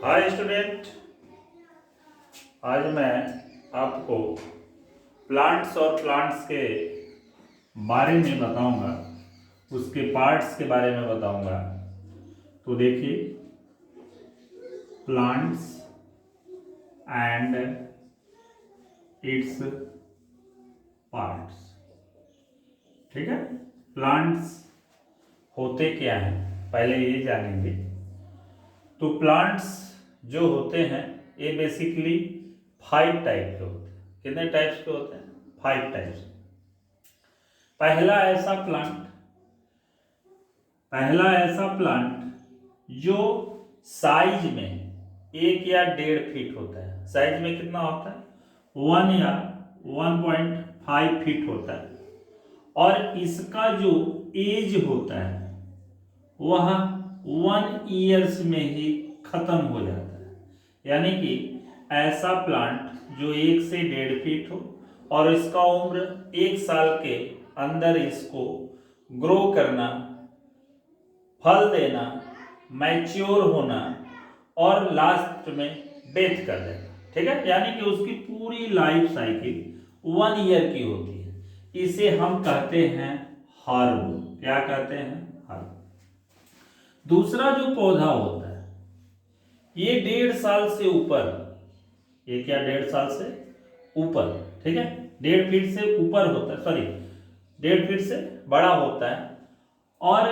Hi student, आज मैं आपको प्लांट्स और प्लांट्स के बारे में बताऊंगा, उसके पार्ट्स के बारे में बताऊंगा। तो देखिए, प्लांट्स एंड इट्स पार्ट्स। ठीक है, प्लांट्स होते क्या हैं पहले ये जानेंगे। तो प्लांट्स जो होते हैं ये बेसिकली 5 टाइप के होते हैं। कितने टाइप्स के होते हैं? 5 टाइप्स। पहला ऐसा प्लांट जो साइज में 1 या 1.5 फीट होता है। साइज में कितना होता है? 1 या 1.5 फीट होता है। और इसका जो एज होता है वह 1 ईयर्स में ही खत्म हो जाता है। यानी कि ऐसा प्लांट जो 1 से 1.5 फीट हो और इसका उम्र 1 साल के अंदर इसको ग्रो करना, फल देना, मैच्योर होना और लास्ट में डेथ कर देना। ठीक है, यानी कि उसकी पूरी लाइफ साइकिल 1 ईयर की होती है। इसे हम कहते हैं हर्ब। क्या कहते हैं? हर्ब। दूसरा जो पौधा होता है ये 1.5 साल से ऊपर, 1 या 1.5 साल से ऊपर, ठीक है, 1.5 फीट से ऊपर होता है, सॉरी 1.5 फीट से बड़ा होता है। और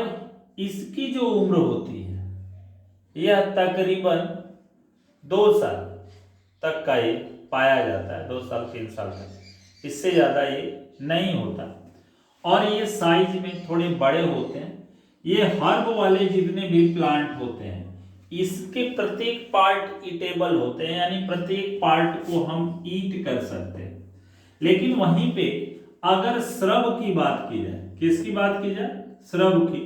इसकी जो उम्र होती है यह तकरीबन 2 साल तक का ये पाया जाता है, 2 साल 3 साल तक, इससे ज़्यादा ये नहीं होता। और ये साइज में थोड़े बड़े होते हैं। ये हर्ब वाले जितने भी प्लांट होते हैं इसके प्रत्येक पार्ट ईटेबल होते हैं, यानी प्रत्येक पार्ट को हम ईट कर सकते हैं। लेकिन वहीं पे अगर श्रब की बात की जाए, किसकी बात की जाए? श्रब की।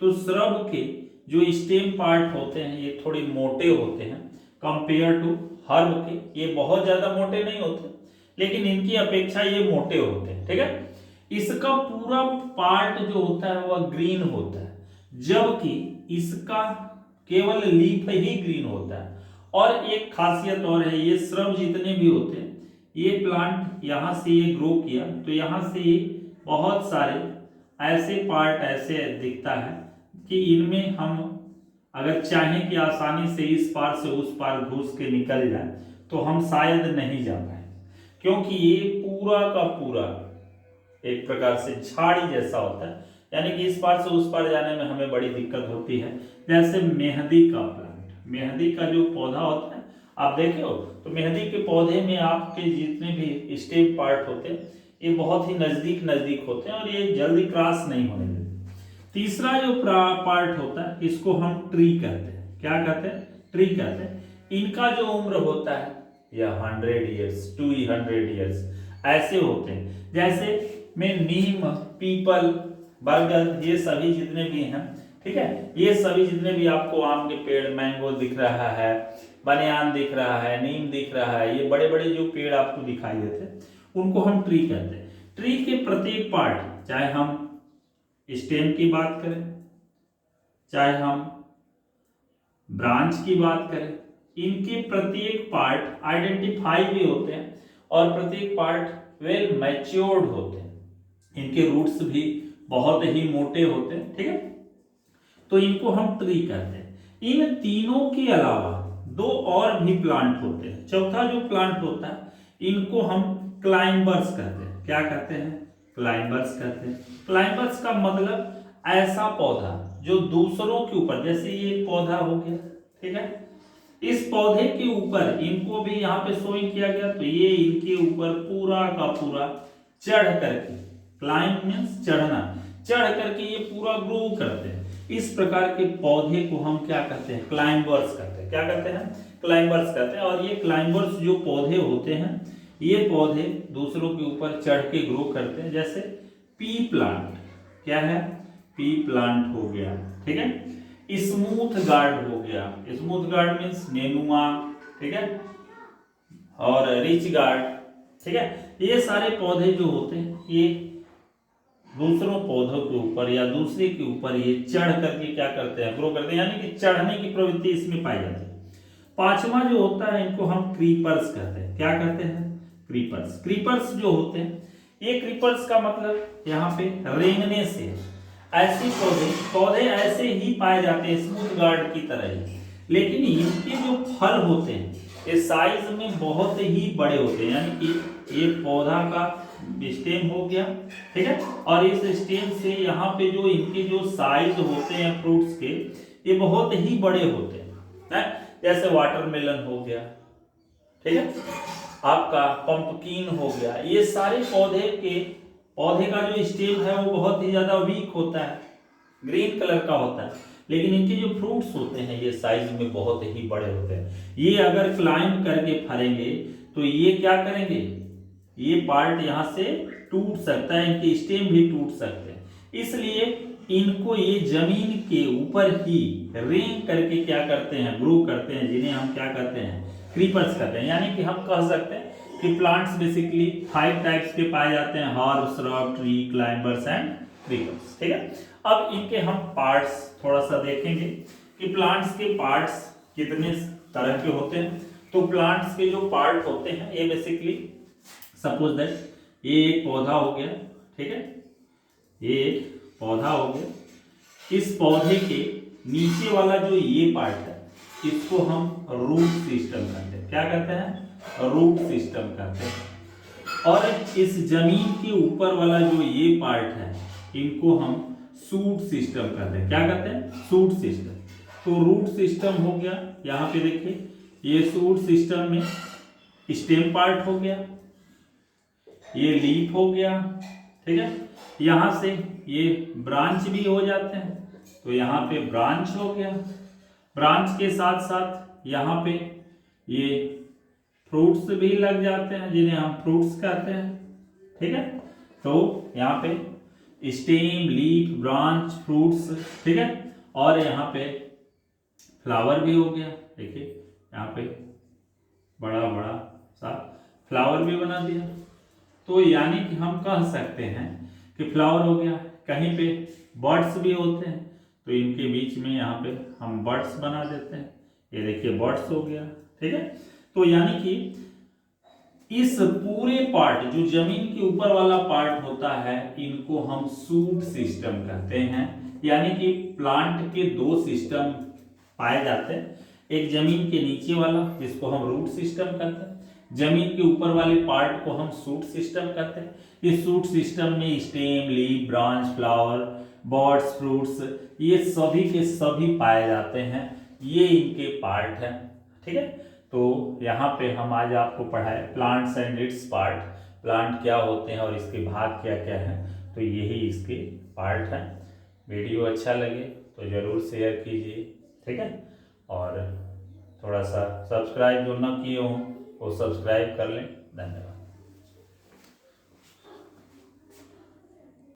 तो श्रब के जो स्टेम पार्ट होते हैं ये थोड़े मोटे होते हैं कंपेयर टू हर्ब के। ये बहुत ज्यादा मोटे नहीं होते, लेकिन इनकी अपेक्षा ये मोटे होते हैं। ठीक है, इसका पूरा पार्ट जो होता है वह ग्रीन होता है, जबकि इसका केवल लीफ ही ग्रीन होता है। और एक खासियत और है, ये श्रब जितने भी होते हैं, ये प्लांट यहाँ से ये ग्रो किया तो यहाँ से ये बहुत सारे ऐसे पार्ट ऐसे दिखता है कि इनमें हम अगर चाहें कि आसानी से इस पार से उस पार घुस के निकल जाए तो हम शायद नहीं जा पाए, क्योंकि ये पूरा का पूरा एक प्रकार से झाड़ी जैसा होता है। यानी कि इस पार से उस पार जाने में हमें बड़ी दिक्कत होती है। जैसे मेहंदी का प्लांट, मेहंदी का जो पौधा होता है आप देखे हो, तो मेहंदी के पौधे में आपके जितने भी स्टेम पार्ट होते हैं ये बहुत ही नजदीक नजदीक होते हैं और ये जल्दी क्रॉस नहीं होने देते। तीसरा जो पार्ट होता है इसको हम ट्री कहते हैं। क्या कहते हैं? ट्री कहते हैं। इनका जो उम्र होता है यह 100 ईयर्स, 200 ईयर्स ऐसे होते हैं। जैसे में नीम, पीपल, बरगद, ये सभी जितने भी हैं, ठीक है, ये सभी जितने भी आपको आम के पेड़, मैंगो दिख रहा है, बनियान दिख रहा है, नीम दिख रहा है, ये बड़े बड़े जो पेड़ आपको दिखाई देते हैं उनको हम ट्री कहते हैं। ट्री के प्रत्येक पार्ट, चाहे हम स्टेम की बात करें, चाहे हम ब्रांच की बात करें, इनके प्रत्येक पार्ट आइडेंटिफाई भी होते हैं और प्रत्येक पार्ट वेल मैच्योर्ड होते हैं। इनके रूट्स भी बहुत ही मोटे होते हैं। ठीक है, तो इनको हम ट्री कहते हैं। इन तीनों के अलावा 2 और भी प्लांट होते हैं। चौथा जो प्लांट होता है इनको हम क्लाइंबर्स कहते हैं। क्या कहते हैं? क्लाइंबर्स कहते हैं। क्लाइंबर्स का मतलब ऐसा पौधा जो दूसरों के ऊपर, जैसे ये पौधा हो गया, ठीक है, इस पौधे के ऊपर इनको भी यहाँ पे शोइंग किया गया, तो ये इनके ऊपर पूरा का पूरा चढ़ करके, क्लाइंब मींस चढ़ना, चढ़ करके ये पूरा ग्रो करते हैं। इस प्रकार के पौधे को हम क्या कहते हैं? क्लाइंबर्स कहते हैं। क्या कहते हैं? क्लाइंबर्स कहते हैं। और ये क्लाइंबर्स जो पौधे होते हैं ये पौधे दूसरों के ऊपर चढ़ के ग्रो करते हैं। जैसे पी प्लांट, क्या है? पी प्लांट हो गया, ठीक है, स्मूथ गार्ड हो गया, स्मूथ गार्ड मीन्स नेनुआ, ठीक है, और रिच गार्ड, ठीक है, ये सारे पौधे जो होते हैं ये दूसरों पौधों के ऊपर या दूसरे के ऊपर ये चढ़ करके क्या करते हैं? ग्रो करते हैं, यानी कि चढ़ने की प्रवृत्ति इसमें पाई जाती है। पांचवा जो होता है इनको हम क्रीपर्स कहते हैं। क्या कहते हैं? क्रीपर्स। क्रीपर्स जो होते हैं, ये क्रीपर्स का मतलब यहाँ पे रेंगने से ऐसे पौधे ऐसे ही पाए जाते हैं स्मूथ गार्ड की तरह ही, लेकिन इनके जो फल होते हैं ये साइज में बहुत ही बड़े होते हैं। यानी कि ये पौधा का स्टेम हो गया, ठीक है, और इस स्टेम से यहाँ पे जो इनके जो साइज होते हैं फ्रूट्स के, ये बहुत ही बड़े होते हैं। जैसे वाटरमेलन हो गया, ठीक है, आपका पंपकिन हो गया, ये सारे पौधे का जो स्टेम है वो बहुत ही ज्यादा वीक होता है, ग्रीन कलर का होता है, लेकिन इनके जो फ्रूट्स होते हैं ये साइज में बहुत ही बड़े होते हैं। ये अगर क्लाइंब करके फलेंगे तो ये क्या करेंगे, ये पार्ट यहाँ से टूट सकता है, इनके स्टेम भी टूट सकते हैं, इसलिए इनको ये जमीन के ऊपर ही रेंग करके क्या करते हैं, ग्रो करते हैं, जिन्हें हम क्या कहते हैं, क्रीपर्स कहते हैं। यानी कि हम कह सकते हैं कि प्लांट्स बेसिकली 5 टाइप्स के पाए जाते हैं, herb, shrub, tree, climbers and creepers, ठीक है। अब इनके हम पार्ट्स थोड़ा सा देखेंगे कि प्लांट्स के पार्ट्स कितने तरह के होते हैं। तो प्लांट्स के जो पार्ट होते हैं ये बेसिकली सपोज दैट ये एक पौधा हो गया, ठीक है, ये एक पौधा हो गया। इस पौधे के नीचे वाला जो ये पार्ट है इसको हम रूट सिस्टम कहते हैं। क्या कहते हैं? रूट सिस्टम कहते हैं। और इस जमीन के ऊपर वाला जो ये पार्ट है इनको हम शूट सिस्टम कहते हैं। क्या कहते हैं? Shoot system. तो रूट सिस्टम हो गया, यहाँ पे देखिए ये शूट सिस्टम में स्टेम पार्ट हो गया, ये लीफ हो गया, ठीक है, यहाँ से ये ब्रांच भी हो जाते हैं, तो यहाँ पे ब्रांच हो गया, ब्रांच के साथ साथ यहाँ पे ये फ्रूट्स भी लग जाते हैं जिन्हें हम फ्रूट्स कहते हैं, ठीक है। तो यहाँ पे स्टेम, लीफ, ब्रांच, फ्रूट्स, ठीक है, और यहाँ पे फ्लावर भी हो गया। देखिए यहाँ पे बड़ा बड़ा सा फ्लावर भी बना दिया। तो यानी कि हम कह सकते हैं कि फ्लावर हो गया, कहीं पे बर्ड्स भी होते हैं तो इनके बीच में यहाँ पे हम बर्ड्स बना देते हैं। ये देखिए बर्ड्स हो गया, ठीक है। तो यानी कि इस पूरे पार्ट जो जमीन के ऊपर वाला पार्ट होता है इनको हम शूट सिस्टम कहते हैं। यानी कि प्लांट के दो सिस्टम पाए जाते हैं, एक जमीन के नीचे वाला जिसको हम रूट सिस्टम कहते हैं, जमीन के ऊपर वाले पार्ट को हम शूट सिस्टम कहते हैं। इस शूट सिस्टम में stem, leaf, branch, flower, birds, fruits ये सभी के सभी पाए जाते हैं। ये इनके पार्ट हैं, ठीक है। तो यहाँ पे हम आज आपको पढ़ाए plants and it's part, plant क्या होते हैं और इसके भाग क्या क्या हैं, तो यही इसके पार्ट हैं। वीडियो अच्छा लगे तो ज़रूर शेयर कीजिए, ठीक है, और थोड़ा सा सब्सक्राइब जो ना किए हों वो सब्सक्राइब कर लें। धन्यवाद।